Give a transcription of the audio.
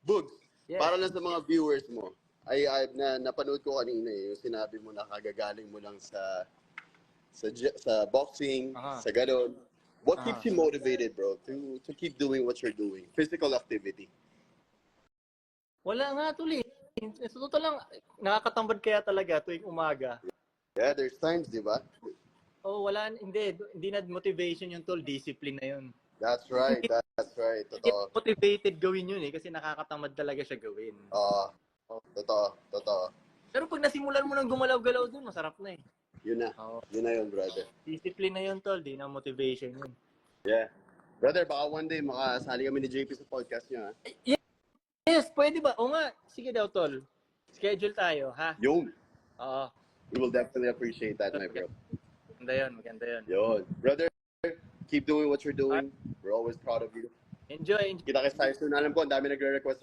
Bugs, Yes. para lang sa mga viewers mo, napanood ko kanina yung sinabi mo na kagagaling mo lang sa boxing, Aha. sa ganon. What keeps you motivated, bro, to keep doing what you're doing? Physical activity. Wala nga, tol eh. Sa totoo lang, nakakatambad kaya talaga tuwing umaga. Yeah, there's times, di ba? Oh, wala, hindi na motivation yung tol, discipline na yun. That's right. Hindi Totoo. motivated gawin yun eh, kasi nakakatamad talaga siya gawin. Totoo. Pero pag nasimulan mo ng gumalaw-galaw dun, masarap na eh. Yun na. Oo. Yun na yun, brother. Discipline na yun, tol, di na motivation yun. Yeah. Brother, baka one day makasali kami ni JP sa podcast niyo, ha? Yes, pwede ba? O nga, sige daw, tol. Schedule tayo, ha? Yun. Oo. We will definitely appreciate that, my bro. Maganda yun. Yun. Brother, keep doing what you're doing. We're always proud of you. Enjoy. Kita kasi tayo soon. Alam ko, ang dami nagre-request